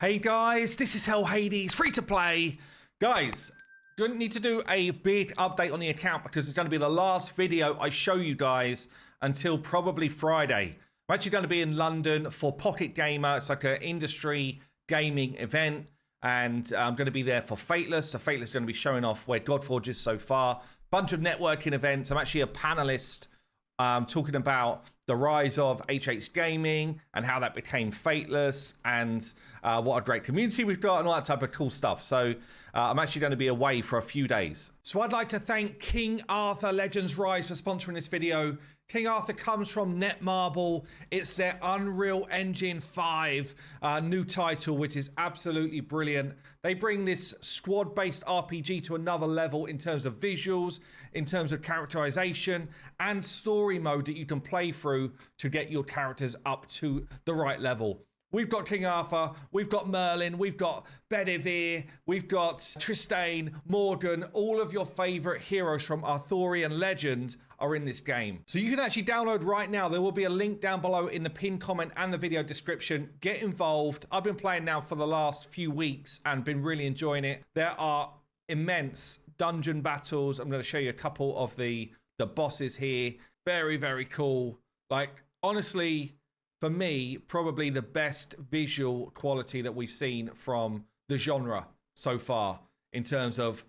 Hey guys, this is Hell Hades, free to play. Guys, don't need to do a big update on the account because it's going to be the last video I show you guys until probably Friday. I'm actually going to be in London for Pocket Gamer. It's like an industry gaming event, and I'm going to be there for Fateless. So Fateless is going to be showing off where Godforge is so far. Bunch of networking events. I'm actually a panelist talking about the rise of HH Gaming and how that became Fateless and what a great community we've got and all that type of cool stuff. So I'm actually going to be away for a few days. So I'd like to thank King Arthur Legends Rise for sponsoring this video. King Arthur comes from Netmarble. It's their Unreal Engine 5 new title, which is absolutely brilliant. They bring this squad-based RPG to another level in terms of visuals, in terms of characterization, and story mode that you can play through to get your characters up to the right level. We've got King Arthur, we've got Merlin, we've got Bedivere, we've got Tristane, Morgan. All of your favorite heroes from Arthurian legend are in this game. So you can actually download right now. There will be a link down below in the pinned comment and the video description. Get involved. I've been playing now for the last few weeks and been really enjoying it. There are immense dungeon battles. I'm going to show you a couple of the bosses here. Very, very cool. Like, honestly, for me, probably the best visual quality that we've seen from the genre so far in terms of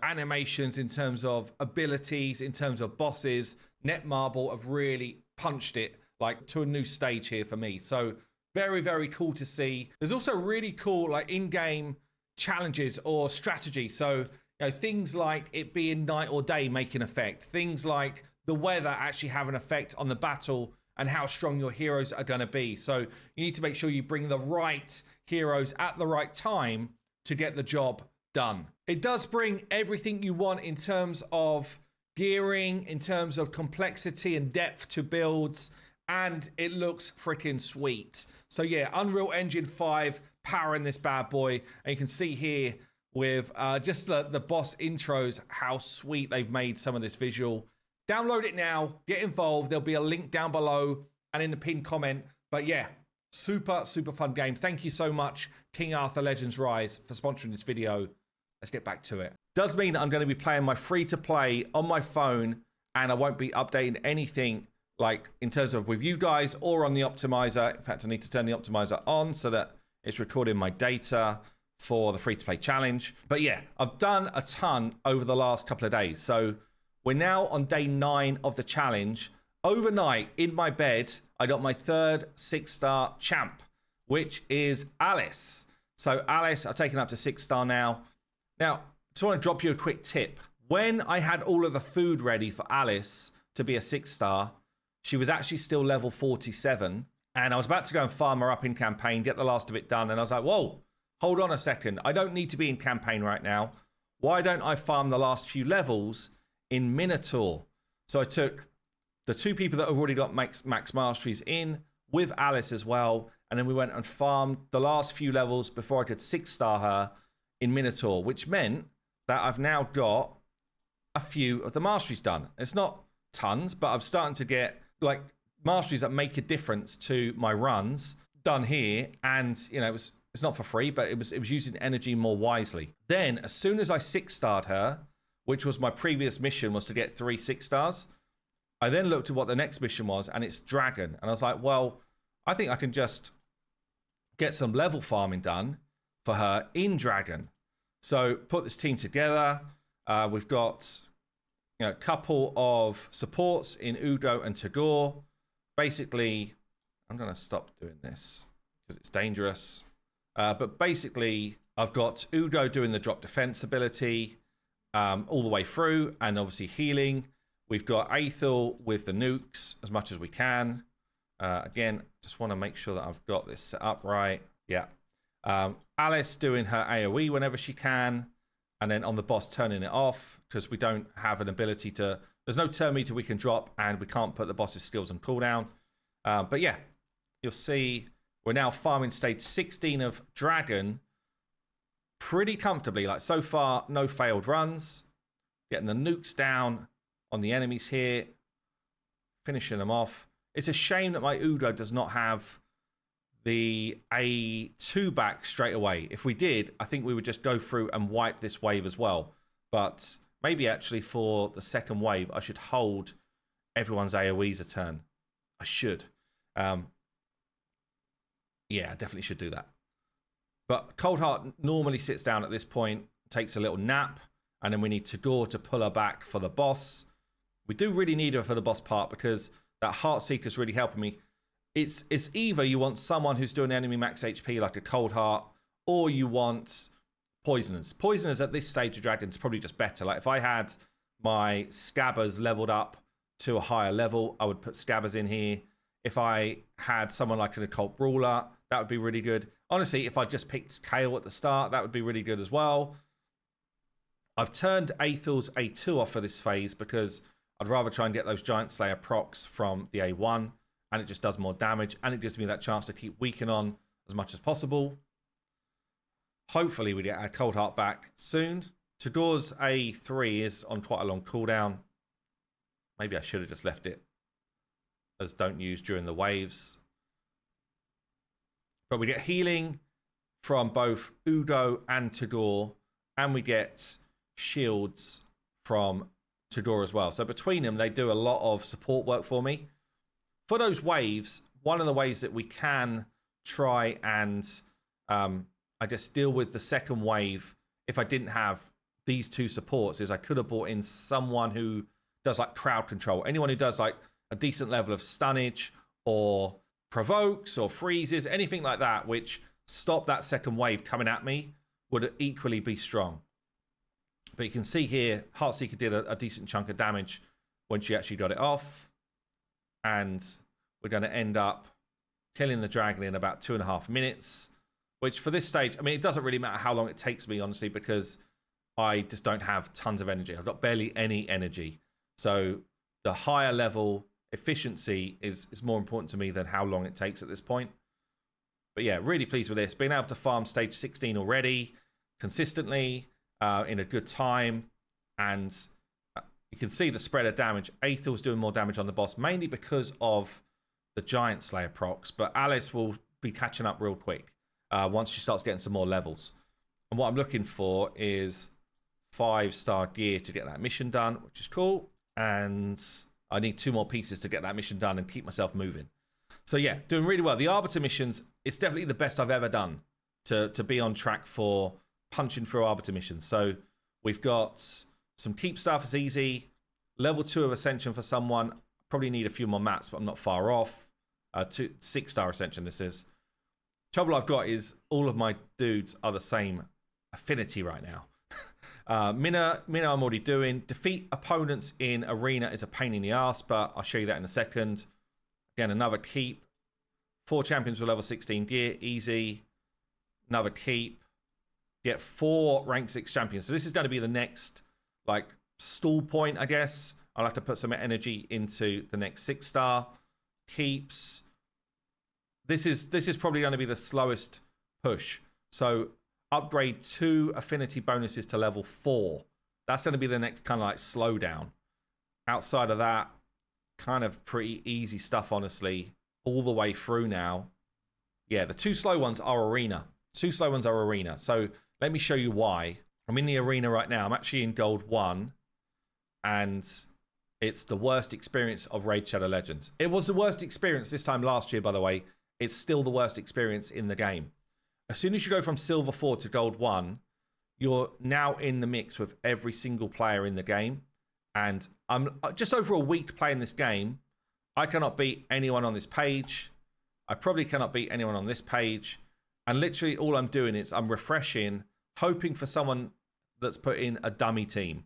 animations, in terms of abilities, in terms of bosses. Netmarble have really punched it like to a new stage here for me. So very, very cool to see. There's also really cool like in-game challenges or strategy. So things like it being night or day make an effect. Things like the weather actually have an effect on the battle and how strong your heroes are going to be. So you need to make sure you bring the right heroes at the right time to get the job done. It does bring everything you want in terms of gearing, in terms of complexity and depth to builds, and it looks freaking sweet. So yeah, Unreal Engine 5 powering this bad boy. And you can see here with just the boss intros, how sweet they've made some of this visual. Download it now, get involved. There'll be a link down below and in the pinned comment. But yeah, super, super fun game. Thank you so much, King Arthur Legends Rise, for sponsoring this video. Let's get back to it. Does mean that I'm going to be playing my free-to-play on my phone, and I won't be updating anything like in terms of with you guys or on the optimizer. In fact, I need to turn the optimizer on so that it's recording my data for the free-to-play challenge. But yeah, I've done a ton over the last couple of days. So we're now on day 9 of the challenge. Overnight, in my bed, I got my third 6-star champ, which is Alice. So Alice, I've taken up to 6-star now. Now, just want to drop you a quick tip. When I had all of the food ready for Alice to be a 6-star, she was actually still level 47. And I was about to go and farm her up in campaign, get the last of it done. And I was like, whoa, hold on a second. I don't need to be in campaign right now. Why don't I farm the last few levels in Minotaur? So I took the 2 people that have already got max masteries in with Alice as well, and then we went and farmed the last few levels before I could 6-star her in Minotaur, which meant that I've now got a few of the masteries done. It's not tons, but I'm starting to get like masteries that make a difference to my runs done here. And it's not for free, but it was using energy more wisely. Then as soon as I 6-starred her, which was my previous mission, was to get 3 6-stars. I then looked at what the next mission was, and it's Dragon. And I was like, well, I think I can just get some level farming done for her in Dragon. So put this team together. We've got a couple of supports in Udo and Tagore. Basically, I'm going to stop doing this because it's dangerous. But basically, I've got Udo doing the drop defense ability all the way through, and obviously healing. We've got Aethel with the nukes as much as we can. Again, just want to make sure that I've got this set up right. Yeah. Alice doing her AoE whenever she can. And then on the boss, turning it off because we don't have an ability to... There's no turn meter we can drop, and we can't put the boss's skills on cooldown. But yeah, you'll see we're now farming stage 16 of Dragon pretty comfortably. Like so far, no failed runs. Getting the nukes down on the enemies here. Finishing them off. It's a shame that my Udo does not have the A2 back straight away. If we did, I think we would just go through and wipe this wave as well. But maybe actually for the second wave, I should hold everyone's AoEs a turn. I should. Yeah, I definitely should do that. But Cold Heart normally sits down at this point, takes a little nap, and then we need Tador to pull her back for the boss. We do really need her for the boss part because that Heart Seeker is really helping me. It's either you want someone who's doing enemy max HP like a Cold Heart, or you want Poisoners. Poisoners at this stage of Dragon is probably just better. Like if I had my Scabbers leveled up to a higher level, I would put Scabbers in here. If I had someone like an Occult Brawler, that would be really good. Honestly, if I just picked Kale at the start, that would be really good as well. I've turned Aethel's A2 off for this phase because I'd rather try and get those Giant Slayer procs from the A1, and it just does more damage, and it gives me that chance to keep weakening on as much as possible. Hopefully we get our Cold Heart back soon. Tador's A3 is on quite a long cooldown. Maybe I should have just left it as don't use during the waves. But we get healing from both Udo and Tador, and we get shields from Tador as well. So between them, they do a lot of support work for me. For those waves, one of the ways that we can try and I just deal with the second wave if I didn't have these two supports is I could have brought in someone who does like crowd control. Anyone who does like a decent level of stunnage or provokes or freezes, anything like that, which stop that second wave coming at me, would equally be strong. But you can see here, Heartseeker did a decent chunk of damage when she actually got it off. And we're going to end up killing the dragon in about 2.5 minutes, which for this stage, I mean, it doesn't really matter how long it takes me, honestly, because I just don't have tons of energy. I've got barely any energy. So the higher level efficiency is more important to me than how long it takes at this point. But yeah, really pleased with this. Being able to farm stage 16 already, consistently, in a good time. And you can see the spread of damage. Aethel's doing more damage on the boss, mainly because of the Giant Slayer procs. But Alice will be catching up real quick once she starts getting some more levels. And what I'm looking for is 5-star gear to get that mission done, which is cool. And I need 2 more pieces to get that mission done and keep myself moving. So yeah, doing really well. The Arbiter missions, it's definitely the best I've ever done to be on track for punching through Arbiter missions. So we've got some keep stuff is easy. Level 2 of Ascension for someone. Probably need a few more mats, but I'm not far off. 6-star Ascension this is. Trouble I've got is all of my dudes are the same affinity right now. Mina I'm already doing. Defeat opponents in arena is a pain in the ass, but I'll show you that in a second. Again, another keep. 4 champions with level 16 gear, easy. Another keep. Get 4 rank 6 champions. So this is going to be the next like stall point, I guess. I'll have to put some energy into the next 6-star keeps. This is probably going to be the slowest push. So upgrade 2 affinity bonuses to level 4. That's going to be the next kind of like slowdown. Outside of that, kind of pretty easy stuff, honestly, all the way through now. Yeah, the 2 slow ones are arena. 2 slow ones are arena. So let me show you why. I'm in the arena right now. I'm actually in gold 1, and it's the worst experience of Raid Shadow Legends. It was the worst experience this time last year, by the way. It's still the worst experience in the game. As soon as you go from silver 4 to gold 1, you're now in the mix with every single player in the game. And I'm just over a week playing this game. I cannot beat anyone on this page. I probably cannot beat anyone on this page. And literally all I'm doing is I'm refreshing, hoping for someone that's put in a dummy team.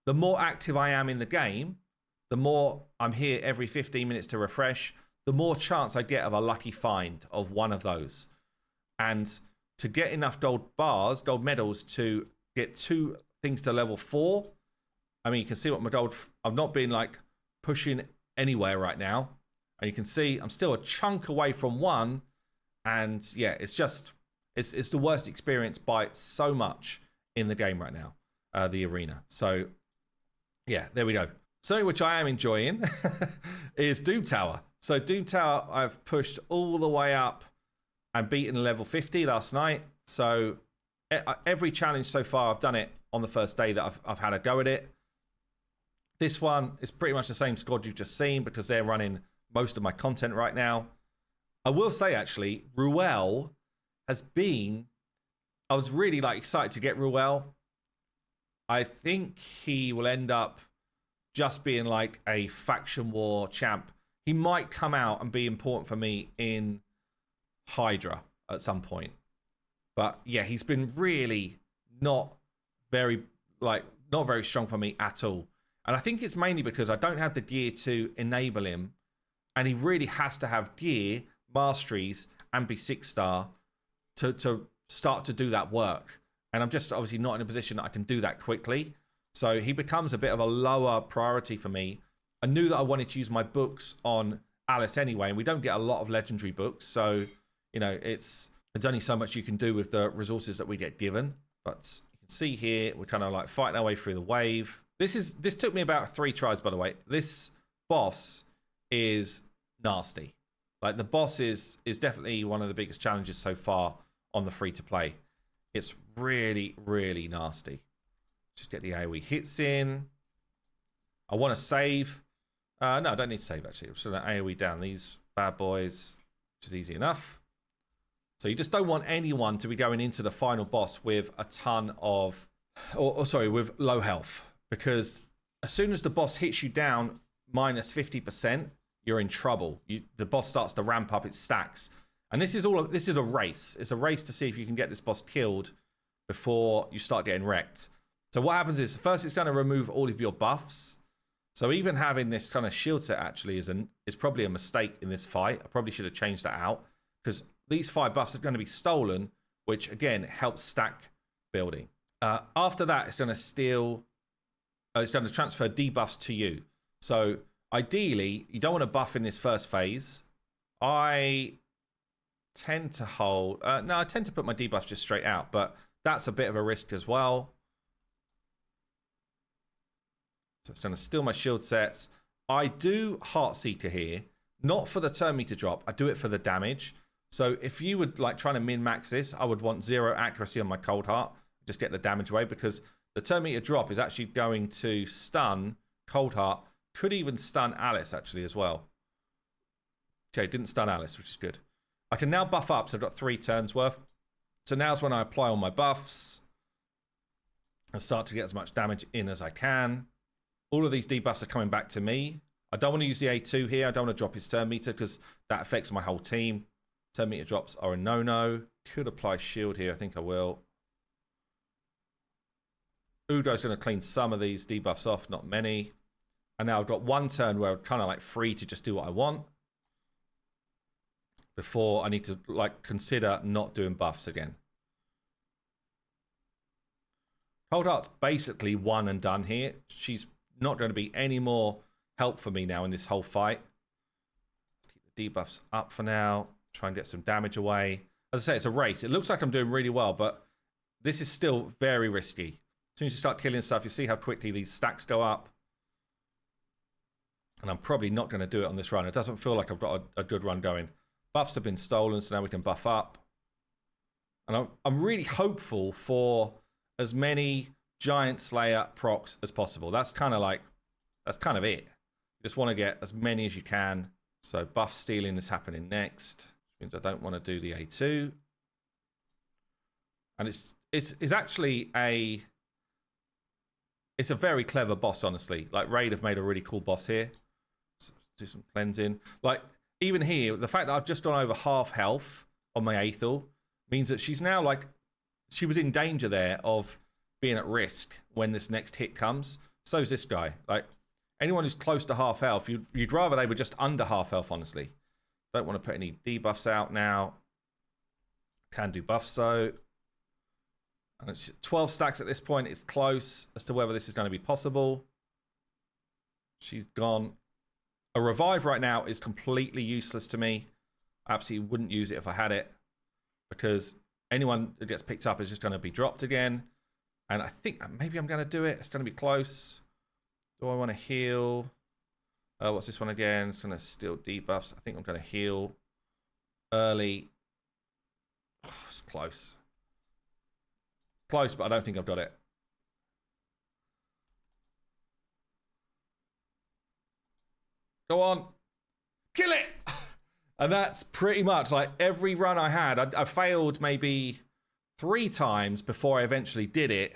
The more active I am in the game, the more I'm here every 15 minutes to refresh, the more chance I get of a lucky find of one of those. And to get enough gold bars, gold medals to get 2 things to level 4, I mean, you can see what my gold, I've not been like pushing anywhere right now. And you can see I'm still a chunk away from 1. And yeah, it's just, it's the worst experience by so much in the game right now, the arena. So yeah, there we go. Something which I am enjoying is Doom Tower. So Doom Tower, I've pushed all the way up and beaten level 50 last night. So every challenge so far, I've done it on the first day that I've had a go at it. This one is pretty much the same squad you've just seen because they're running most of my content right now. I will say, actually, Ruel has been... I was really excited to get Ruel. I think he will end up just being like a faction war champ. He might come out and be important for me in Hydra at some point. But yeah, he's been really not very strong for me at all. And I think it's mainly because I don't have the gear to enable him. And he really has to have gear, masteries, and be 6-star to start to do that work. And I'm just obviously not in a position that I can do that quickly. So he becomes a bit of a lower priority for me. I knew that I wanted to use my books on Alice anyway, and we don't get a lot of legendary books. So, you know, there's only so much you can do with the resources that we get given. But you can see here, we're kind of fighting our way through the wave. This took me about 3 tries, by the way. This boss is nasty. The boss is definitely one of the biggest challenges so far on the free-to-play. It's really, really nasty. Just get the AoE hits in. I want to save. No, I don't need to save, actually. I'm just going to AoE down these bad boys, which is easy enough. So you just don't want anyone to be going into the final boss with a ton of... with low health. Because as soon as the boss hits you down minus 50%, you're in trouble. The boss starts to ramp up its stacks. And this is a race. It's a race to see if you can get this boss killed before you start getting wrecked. So what happens is, first it's going to remove all of your buffs. So even having this kind of shield set actually is probably a mistake in this fight. I probably should have changed that out, because these 5 buffs are going to be stolen, which again helps stack building. After that, it's going to steal... it's going to transfer debuffs to you. So ideally, you don't want to buff in this first phase. I tend to hold... no, I tend to put my debuffs just straight out, but that's a bit of a risk as well. So it's going to steal my shield sets. I do Heart Seeker here, not for the turn meter drop. I do it for the damage. So if you would trying to min-max this, I would want 0 accuracy on my Cold Heart. Just get the damage away, because the turn meter drop is actually going to stun Cold Heart. Could even stun Alice, actually, as well. Okay, didn't stun Alice, which is good. I can now buff up, so I've got 3 turns worth. So now's when I apply all my buffs and start to get as much damage in as I can. All of these debuffs are coming back to me. I don't want to use the A2 here. I don't want to drop his turn meter, because that affects my whole team. Turn meter drops are a no-no. Could apply shield here. I think I will. Udo's going to clean some of these debuffs off, not many. And now I've got 1 turn where I'm kind of free to just do what I want before I need to consider not doing buffs again. Cold Heart's basically one and done here. She's not going to be any more help for me now in this whole fight. Keep the debuffs up for now. Try and get some damage away. As I say, it's a race. It looks like I'm doing really well, but this is still very risky. As soon as you start killing stuff, you see how quickly these stacks go up. And I'm probably not going to do it on this run. It doesn't feel like I've got a good run going. Buffs have been stolen, so now we can buff up. And I'm really hopeful for as many Giant Slayer procs as possible. That's kind of it. You just want to get as many as you can. So buff stealing is happening next. Which means I don't want to do the A2. And it's actually it's a very clever boss, honestly. Raid have made a really cool boss here. So do some cleansing. Even here, the fact that I've just gone over half health on my Aethel means that she's now she was in danger there of being at risk when this next hit comes. So is this guy. Anyone who's close to half health, you'd rather they were just under half health, honestly. Don't want to put any debuffs out now. Can do buffs, so. And it's 12 stacks at this point. It's close as to whether this is going to be possible. She's gone. A revive right now is completely useless to me. I absolutely wouldn't use it if I had it, because anyone that gets picked up is just going to be dropped again. And I think maybe I'm going to do it. It's going to be close. Do I want to heal? What's this one again? It's going to steal debuffs. I think I'm going to heal early. Oh, it's close. Close, but I don't think I've got it. Go on. Kill it! And that's pretty much like every run I had. I failed maybe 3 times before I eventually did it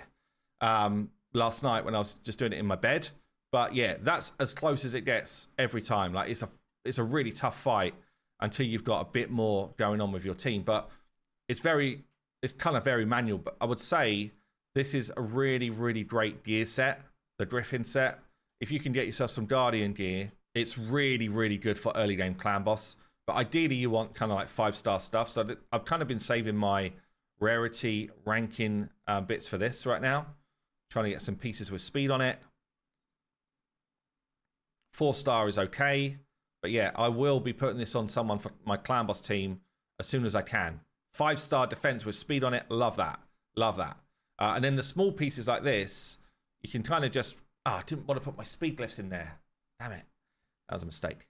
last night when I was just doing it in my bed. But yeah, that's as close as it gets every time. Like it's a really tough fight until you've got a bit more going on with your team. But it's kind of very manual. But I would say this is a really, really great gear set, the Griffin set. If you can get yourself some Guardian gear, it's really, really good for early game clan boss. But ideally, you want kind of like 5-star stuff. So I've kind of been saving my rarity ranking bits for this right now. Trying to get some pieces with speed on it. 4-star is okay. But yeah, I will be putting this on someone for my clan boss team as soon as I can. 5-star defense with speed on it. Love that. Love that. And then the small pieces like this, you can kind of just... Oh, I didn't want to put my speed glyphs in there. Damn it. That was a mistake.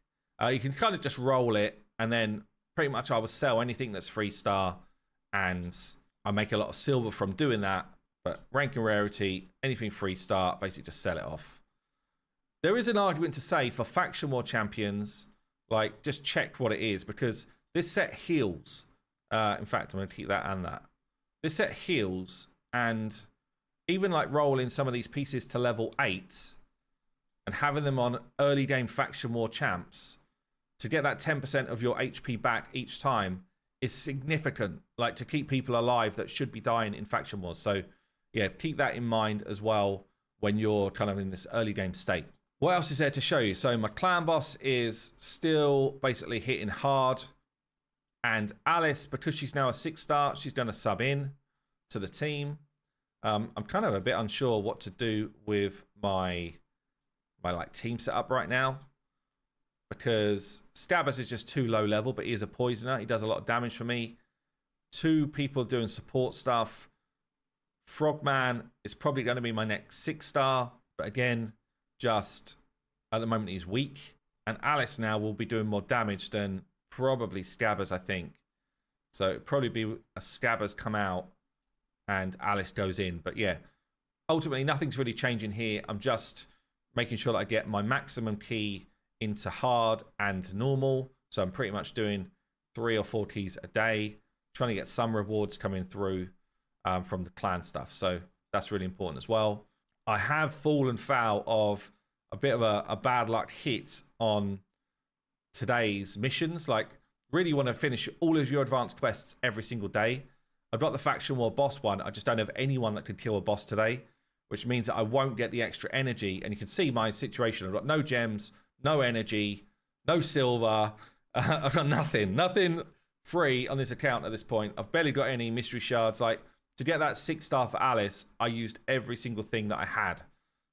You can kind of just roll it, and then pretty much I will sell anything that's 3-star, and I make a lot of silver from doing that. But rank and rarity, anything 3-star, basically just sell it off. There is an argument to say for faction war champions, like just check what it is, because this set heals. In fact, I'm going to keep that and that. This set heals, and even like rolling some of these pieces to level 8 and having them on early game faction war champs to get that 10% of your HP back each time is significant, like to keep people alive that should be dying in faction wars. So yeah, keep that in mind as well when you're kind of in this early game state. What else is there to show you? So my clan boss is still basically hitting hard, and Alice, because she's now a 6-star, she's going to sub in to the team. I'm kind of a bit unsure what to do with my like team setup right now, because Scabbers is just too low level, but he is a poisoner. He does a lot of damage for me. 2 people doing support stuff. Frogman is probably going to be my next 6-star, but again, just at the moment he's weak. And Alice now will be doing more damage than probably Scabbers, I think. So it'd probably be a Scabbers come out and Alice goes in. But yeah, ultimately nothing's really changing here. I'm just making sure that I get my maximum key into hard and normal. So I'm pretty much doing 3 or 4 keys a day, trying to get some rewards coming through from the clan stuff. So that's really important as well. I have fallen foul of a bit of a bad luck hit on today's missions. Like, really want to finish all of your advanced quests every single day. I've got the faction war boss one. I just don't have anyone that could kill a boss today, which means that I won't get the extra energy. And you can see my situation. I've got no gems, no energy, no silver. I've got nothing free on this account at this point. I've barely got any mystery shards. Like, to get that 6-star for Alice, I used every single thing that I had.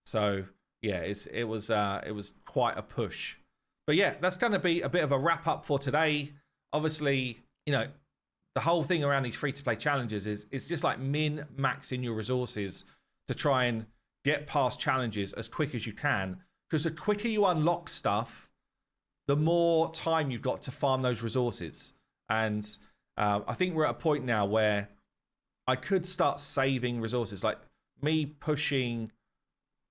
So yeah, it was quite a push. But yeah, that's going to be a bit of a wrap up for today. Obviously, you know, the whole thing around these free-to-play challenges is just like min-maxing your resources to try and get past challenges as quick as you can. Because the quicker you unlock stuff, the more time you've got to farm those resources. And I think we're at a point now where I could start saving resources. Like, me pushing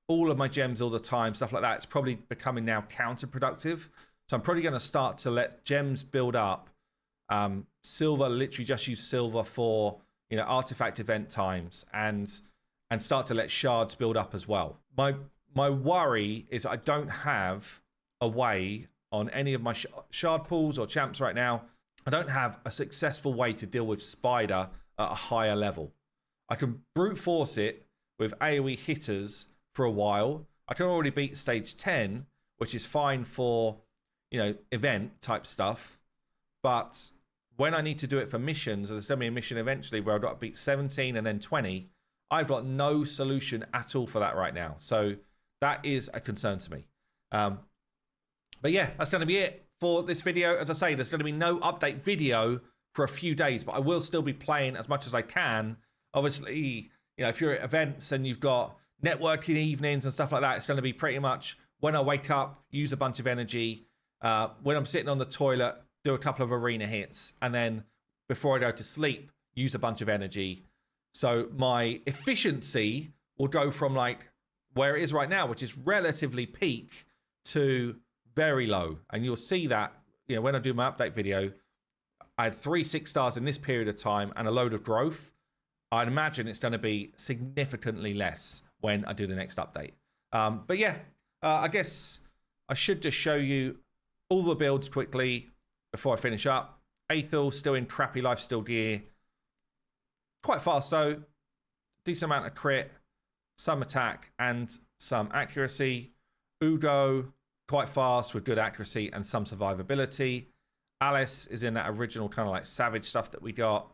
all of my gems all the time, stuff like that, it's probably becoming now counterproductive. So I'm probably going to start to let gems build up. Silver, literally just use silver for, you know, artifact event times, and start to let shards build up as well. My worry is I don't have a way on any of my shard pools or champs right now. I don't have a successful way to deal with Spider at a higher level. I can brute force it with AoE hitters for a while. I can already beat stage 10, which is fine for, you know, event type stuff. But when I need to do it for missions, there's going to be a mission eventually where I've got to beat 17 and then 20. I've got no solution at all for that right now. So that is a concern to me. But yeah, that's going to be it for this video. As I say, there's going to be no update video for a few days, but I will still be playing as much as I can. Obviously, you know, if you're at events and you've got networking evenings and stuff like that, it's going to be pretty much when I wake up, use a bunch of energy. When I'm sitting on the toilet, do a couple of arena hits. And then before I go to sleep, use a bunch of energy. So my efficiency will go from like where it is right now, which is relatively peak, to very low. And you'll see that, you know, when I do my update video, I had 3 6 stars in this period of time and a load of growth. I'd imagine it's going to be significantly less when I do the next update. But yeah, I guess I should just show you all the builds quickly before I finish up. Aethel still in crappy lifesteal gear. Quite fast though. Decent amount of crit, some attack, and some accuracy. Udo, quite fast with good accuracy and some survivability. Alice is in that original kind of like savage stuff that we got.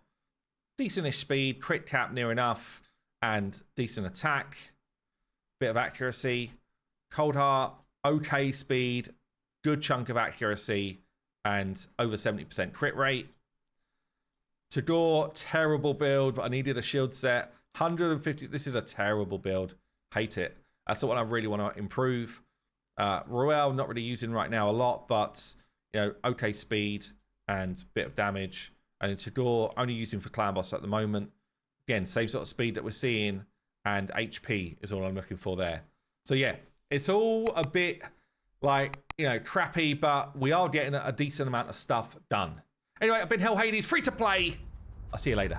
Decentish speed, crit cap near enough, and decent attack. Bit of accuracy. Coldheart, okay speed, good chunk of accuracy, and over 70% crit rate. Tagore, terrible build, but I needed a shield set. 150, this is a terrible build. Hate it. That's the one I really want to improve. Ruel, not really using right now a lot, but you know, okay speed and bit of damage. And then Tagore, only using for clan boss at the moment. Again, same sort of speed that we're seeing, and HP is all I'm looking for there. So yeah, it's all a bit like, you know, crappy, but we are getting a decent amount of stuff done. Anyway, I've been Hell Hades, free to play. I'll see you later.